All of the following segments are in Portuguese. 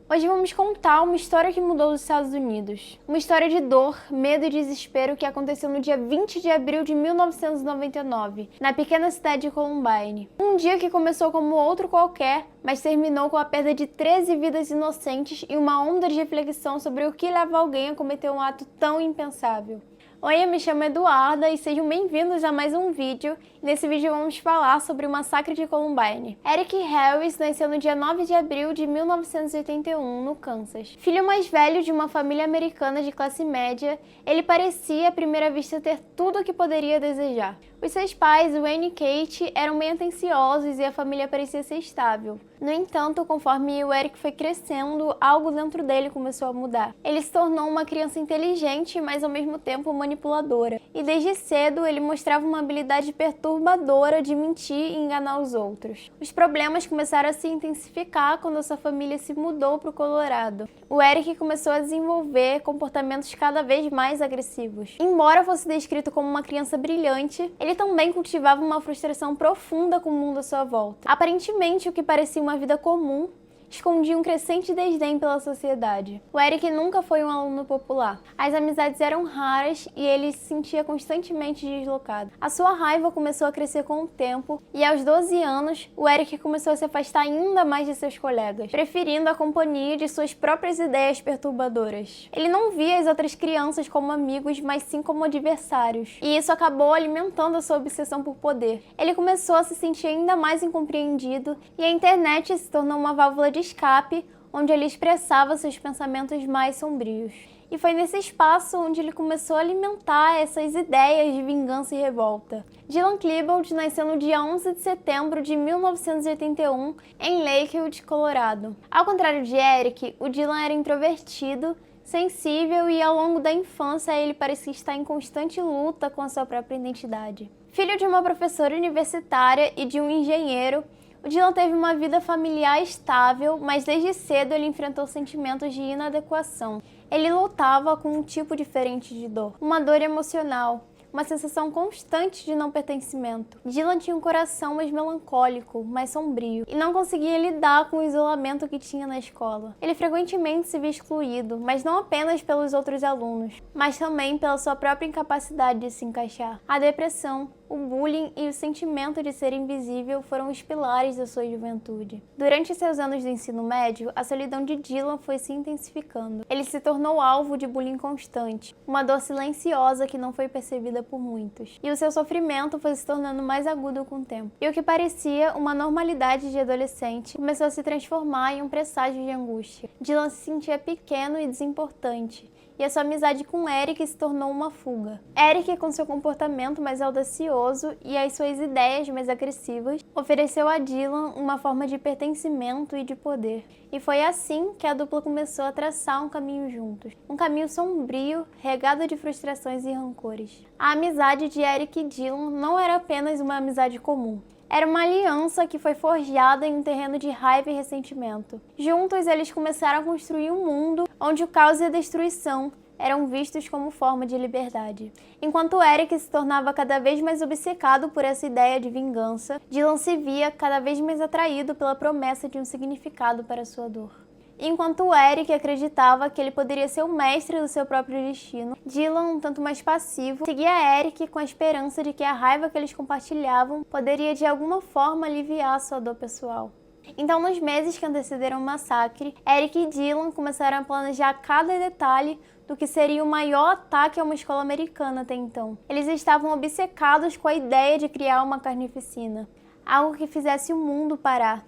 Hoje vamos contar uma história que mudou os Estados Unidos. Uma história de dor, medo e desespero que aconteceu no dia 20 de abril de 1999, na pequena cidade de Columbine. Um dia que começou como outro qualquer, mas terminou com a perda de 13 vidas inocentes e uma onda de reflexão sobre o que leva alguém a cometer um ato tão impensável. Oi, eu me chamo Eduarda e sejam bem-vindos a mais um vídeo. Nesse vídeo vamos falar sobre o massacre de Columbine. Eric Harris nasceu no dia 9 de abril de 1981, no Kansas. Filho mais velho de uma família americana de classe média, ele parecia à primeira vista ter tudo o que poderia desejar. Os seus pais, Wayne e Kate, eram bem atenciosos e a família parecia ser estável. No entanto, conforme o Eric foi crescendo, algo dentro dele começou a mudar. Ele se tornou uma criança inteligente, mas ao mesmo tempo manipuladora. E desde cedo ele mostrava uma habilidade perturbadora de mentir e enganar os outros. Os problemas começaram a se intensificar quando sua família se mudou para o Colorado. O Eric começou a desenvolver comportamentos cada vez mais agressivos. Embora fosse descrito como uma criança brilhante, ele também cultivava uma frustração profunda com o mundo à sua volta. Aparentemente, o que parecia uma vida comum escondia um crescente desdém pela sociedade. O Eric nunca foi um aluno popular. As amizades eram raras e ele se sentia constantemente deslocado. A sua raiva começou a crescer com o tempo e aos 12 anos, o Eric começou a se afastar ainda mais de seus colegas, preferindo a companhia de suas próprias ideias perturbadoras. Ele não via as outras crianças como amigos, mas sim como adversários. E isso acabou alimentando a sua obsessão por poder. Ele começou a se sentir ainda mais incompreendido e a internet se tornou uma válvula de escape, onde ele expressava seus pensamentos mais sombrios. E foi nesse espaço onde ele começou a alimentar essas ideias de vingança e revolta. Dylan Klebold nasceu no dia 11 de setembro de 1981 em Lakewood, Colorado. Ao contrário de Eric, o Dylan era introvertido, sensível e ao longo da infância ele parecia estar em constante luta com a sua própria identidade. Filho de uma professora universitária e de um engenheiro, o Dylan teve uma vida familiar estável, mas desde cedo ele enfrentou sentimentos de inadequação. Ele lutava com um tipo diferente de dor, uma dor emocional, uma sensação constante de não pertencimento. Dylan tinha um coração mais melancólico, mais sombrio, e não conseguia lidar com o isolamento que tinha na escola. Ele frequentemente se via excluído, mas não apenas pelos outros alunos, mas também pela sua própria incapacidade de se encaixar. A depressão, o bullying e o sentimento de ser invisível foram os pilares da sua juventude. Durante seus anos de ensino médio, a solidão de Dylan foi se intensificando. Ele se tornou alvo de bullying constante, uma dor silenciosa que não foi percebida por muitos. E o seu sofrimento foi se tornando mais agudo com o tempo. E o que parecia uma normalidade de adolescente começou a se transformar em um presságio de angústia. Dylan se sentia pequeno e desimportante, e a sua amizade com Eric se tornou uma fuga. Eric, com seu comportamento mais audacioso e as suas ideias mais agressivas, ofereceu a Dylan uma forma de pertencimento e de poder. E foi assim que a dupla começou a traçar um caminho juntos. Um caminho sombrio, regado de frustrações e rancores. A amizade de Eric e Dylan não era apenas uma amizade comum. Era uma aliança que foi forjada em um terreno de raiva e ressentimento. Juntos, eles começaram a construir um mundo onde o caos e a destruição eram vistos como forma de liberdade. Enquanto Eric se tornava cada vez mais obcecado por essa ideia de vingança, Dylan se via cada vez mais atraído pela promessa de um significado para sua dor. Enquanto Eric acreditava que ele poderia ser o mestre do seu próprio destino, Dylan, um tanto mais passivo, seguia Eric com a esperança de que a raiva que eles compartilhavam poderia de alguma forma aliviar sua dor pessoal. Então, nos meses que antecederam o massacre, Eric e Dylan começaram a planejar cada detalhe do que seria o maior ataque a uma escola americana até então. Eles estavam obcecados com a ideia de criar uma carnificina, algo que fizesse o mundo parar,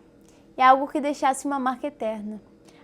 e algo que deixasse uma marca eterna.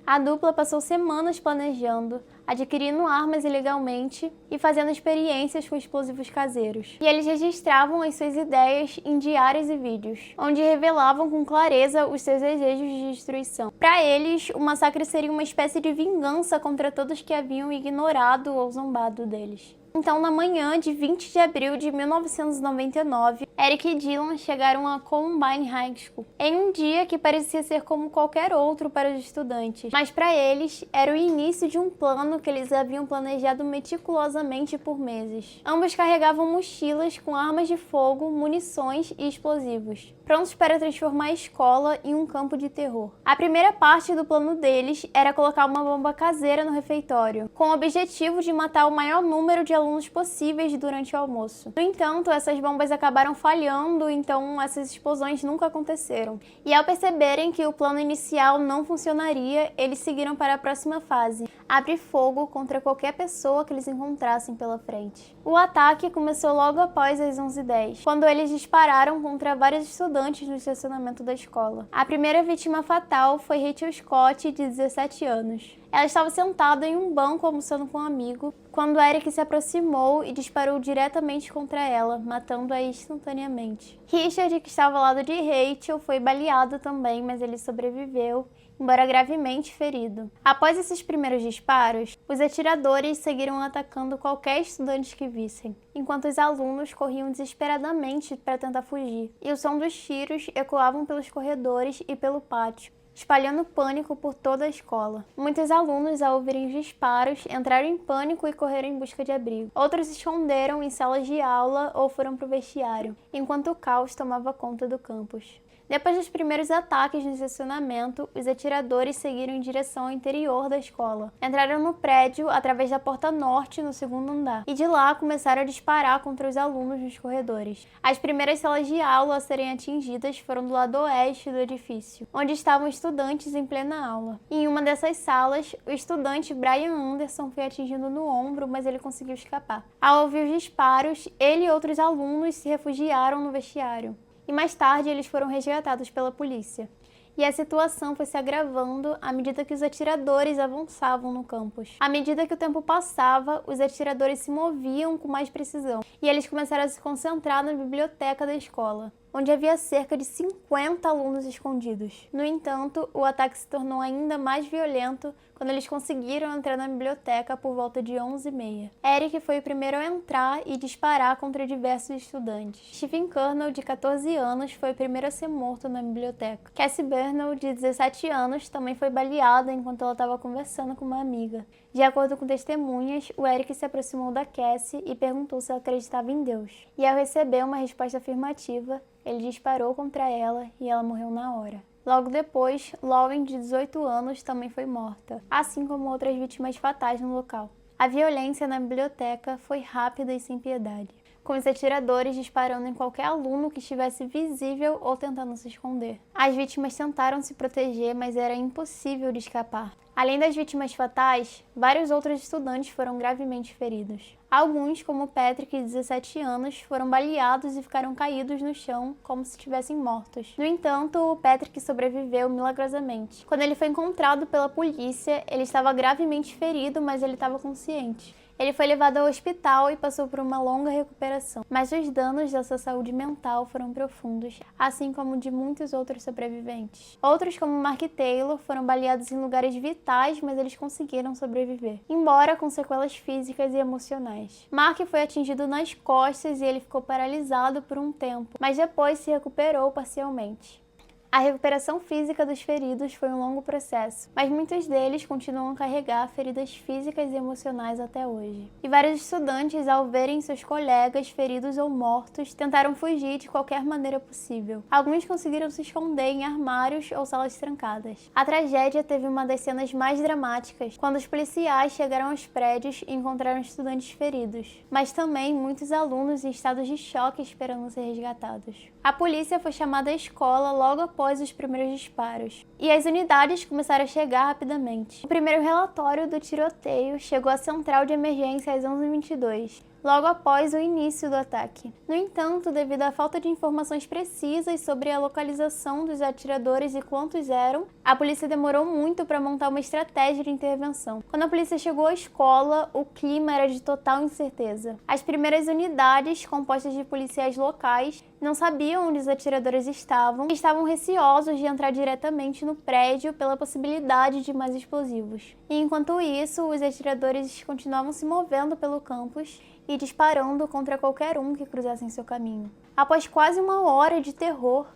A dupla passou semanas planejando, adquirindo armas ilegalmente e fazendo experiências com explosivos caseiros. E eles registravam as suas ideias em diários e vídeos, onde revelavam com clareza os seus desejos de destruição. Para eles, o massacre seria uma espécie de vingança contra todos que haviam ignorado ou zombado deles. Então, na manhã de 20 de abril de 1999, Eric e Dylan chegaram a Columbine High School, em um dia que parecia ser como qualquer outro para os estudantes, mas para eles era o início de um plano que eles haviam planejado meticulosamente por meses. Ambos carregavam mochilas com armas de fogo, munições e explosivos, prontos para transformar a escola em um campo de terror. A primeira parte do plano deles era colocar uma bomba caseira no refeitório, com o objetivo de matar o maior número de alunos possíveis durante o almoço. No entanto, essas bombas acabaram falhando, então essas explosões nunca aconteceram. E ao perceberem que o plano inicial não funcionaria, eles seguiram para a próxima fase: abrir fogo contra qualquer pessoa que eles encontrassem pela frente. O ataque começou logo após as 11h10, quando eles dispararam contra vários estudantes no estacionamento da escola. A primeira vítima fatal foi Rachel Scott, de 17 anos. Ela estava sentada em um banco almoçando com um amigo, quando Eric se aproximou e disparou diretamente contra ela, matando-a instantaneamente. Richard, que estava ao lado de Rachel, foi baleado também, mas ele sobreviveu, embora gravemente ferido. Após esses primeiros disparos, os atiradores seguiram atacando qualquer estudante que vissem, enquanto os alunos corriam desesperadamente para tentar fugir, e o som dos tiros ecoavam pelos corredores e pelo pátio, espalhando pânico por toda a escola. Muitos alunos, ao ouvirem os disparos, entraram em pânico e correram em busca de abrigo. Outros se esconderam em salas de aula ou foram para o vestiário, enquanto o caos tomava conta do campus. Depois dos primeiros ataques no estacionamento, os atiradores seguiram em direção ao interior da escola. Entraram no prédio através da porta norte no segundo andar, e de lá começaram a disparar contra os alunos nos corredores. As primeiras salas de aula a serem atingidas foram do lado oeste do edifício, onde estavam estudantes em plena aula. Em uma dessas salas, o estudante Brian Anderson foi atingido no ombro, mas ele conseguiu escapar. Ao ouvir os disparos, ele e outros alunos se refugiaram no vestiário, e mais tarde eles foram resgatados pela polícia. E a situação foi se agravando à medida que os atiradores avançavam no campus. À medida que o tempo passava, os atiradores se moviam com mais precisão, e eles começaram a se concentrar na biblioteca da escola, onde havia cerca de 50 alunos escondidos. No entanto, o ataque se tornou ainda mais violento quando eles conseguiram entrar na biblioteca por volta de 11h30. Eric foi o primeiro a entrar e disparar contra diversos estudantes. Stephen Kernel, de 14 anos, foi o primeiro a ser morto na biblioteca. Cassie Bernal, de 17 anos, também foi baleada enquanto ela estava conversando com uma amiga. De acordo com testemunhas, o Eric se aproximou da Cassie e perguntou se ela acreditava em Deus. E ao receber uma resposta afirmativa, ele disparou contra ela e ela morreu na hora. Logo depois, Lauren, de 18 anos, também foi morta, assim como outras vítimas fatais no local. A violência na biblioteca foi rápida e sem piedade, com os atiradores disparando em qualquer aluno que estivesse visível ou tentando se esconder. As vítimas tentaram se proteger, mas era impossível de escapar. Além das vítimas fatais, vários outros estudantes foram gravemente feridos. Alguns, como Patrick, de 17 anos, foram baleados e ficaram caídos no chão como se estivessem mortos. No entanto, o Patrick sobreviveu milagrosamente. Quando ele foi encontrado pela polícia, ele estava gravemente ferido, mas ele estava consciente. Ele foi levado ao hospital e passou por uma longa recuperação, mas os danos da sua saúde mental foram profundos, assim como de muitos outros sobreviventes. Outros, como Mark Taylor, foram baleados em lugares vitais, mas eles conseguiram sobreviver, embora com sequelas físicas e emocionais. Mark foi atingido nas costas e ele ficou paralisado por um tempo, mas depois se recuperou parcialmente. A recuperação física dos feridos foi um longo processo, mas muitos deles continuam a carregar feridas físicas e emocionais até hoje. E vários estudantes, ao verem seus colegas feridos ou mortos, tentaram fugir de qualquer maneira possível. Alguns conseguiram se esconder em armários ou salas trancadas. A tragédia teve uma das cenas mais dramáticas, quando os policiais chegaram aos prédios e encontraram estudantes feridos, mas também muitos alunos em estados de choque esperando ser resgatados. A polícia foi chamada à escola logo após os primeiros disparos, e as unidades começaram a chegar rapidamente. O primeiro relatório do tiroteio chegou à central de emergência às 11h22. logo após o início do ataque. No entanto, devido à falta de informações precisas sobre a localização dos atiradores e quantos eram, a polícia demorou muito para montar uma estratégia de intervenção. Quando a polícia chegou à escola, o clima era de total incerteza. As primeiras unidades, compostas de policiais locais, não sabiam onde os atiradores estavam e estavam receosos de entrar diretamente no prédio pela possibilidade de mais explosivos. E enquanto isso, os atiradores continuavam se movendo pelo campus e disparando contra qualquer um que cruzasse em seu caminho. Após quase uma hora de terror,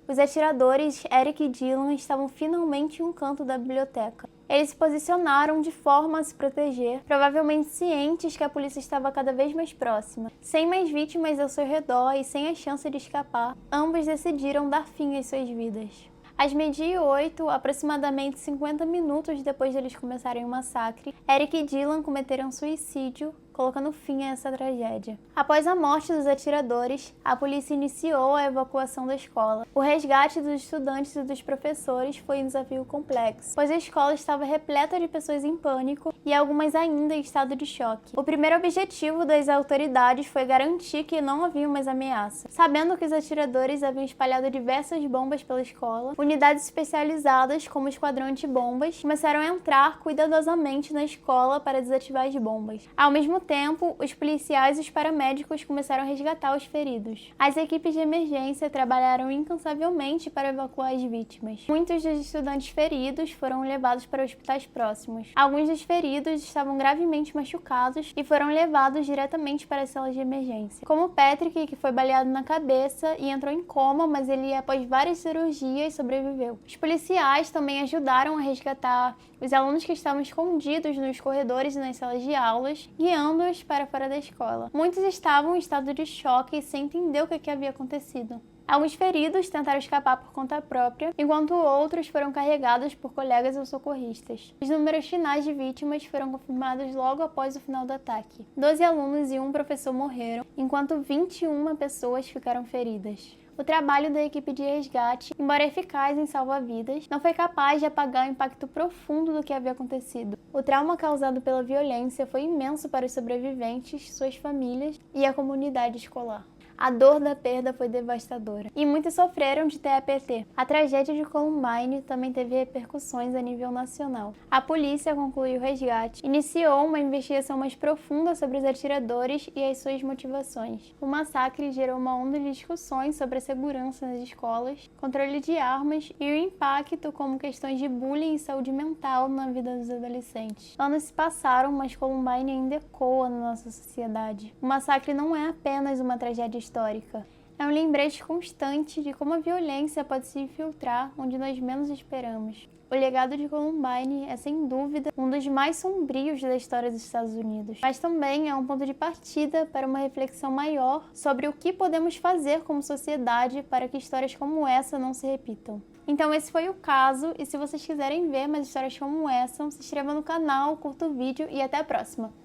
os atiradores Eric e Dylan estavam finalmente em um canto da biblioteca. Eles se posicionaram de forma a se proteger, provavelmente cientes que a polícia estava cada vez mais próxima. Sem mais vítimas ao seu redor e sem a chance de escapar, ambos decidiram dar fim às suas vidas. Às meio-dia 8, aproximadamente 50 minutos depois de eles começarem o massacre, Eric e Dylan cometeram suicídio, colocando fim a essa tragédia. Após a morte dos atiradores, a polícia iniciou a evacuação da escola. O resgate dos estudantes e dos professores foi um desafio complexo, pois a escola estava repleta de pessoas em pânico e algumas ainda em estado de choque. O primeiro objetivo das autoridades foi garantir que não havia mais ameaça. Sabendo que os atiradores haviam espalhado diversas bombas pela escola, unidades especializadas, como o esquadrão antibombas, começaram a entrar cuidadosamente na escola para desativar as bombas. Ao mesmo tempo, os policiais e os paramédicos começaram a resgatar os feridos. As equipes de emergência trabalharam incansavelmente para evacuar as vítimas. Muitos dos estudantes feridos foram levados para hospitais próximos. Alguns dos feridos estavam gravemente machucados e foram levados diretamente para as celas de emergência. Como Patrick, que foi baleado na cabeça e entrou em coma, mas ele, após várias cirurgias, sobreviveu. Os policiais também ajudaram a resgatar os alunos que estavam escondidos nos corredores e nas salas de aulas, guiando-os para fora da escola. Muitos estavam em estado de choque e sem entender o que havia acontecido. Alguns feridos tentaram escapar por conta própria, enquanto outros foram carregados por colegas ou socorristas. Os números finais de vítimas foram confirmados logo após o final do ataque. 12 alunos e um professor morreram, enquanto 21 pessoas ficaram feridas. O trabalho da equipe de resgate, embora eficaz em salvar vidas, não foi capaz de apagar o impacto profundo do que havia acontecido. O trauma causado pela violência foi imenso para os sobreviventes, suas famílias e a comunidade escolar. A dor da perda foi devastadora, e muitos sofreram de TAPT. A tragédia de Columbine também teve repercussões a nível nacional. A polícia concluiu o resgate, iniciou uma investigação mais profunda sobre os atiradores e as suas motivações. O massacre gerou uma onda de discussões sobre a segurança nas escolas, controle de armas e o impacto como questões de bullying e saúde mental na vida dos adolescentes. Anos se passaram, mas Columbine ainda ecoa na nossa sociedade. O massacre não é apenas uma tragédia histórica. É um lembrete constante de como a violência pode se infiltrar onde nós menos esperamos. O legado de Columbine é, sem dúvida, um dos mais sombrios da história dos Estados Unidos, mas também é um ponto de partida para uma reflexão maior sobre o que podemos fazer como sociedade para que histórias como essa não se repitam. Então esse foi o caso, e se vocês quiserem ver mais histórias como essa, se inscreva no canal, curta o vídeo e até a próxima!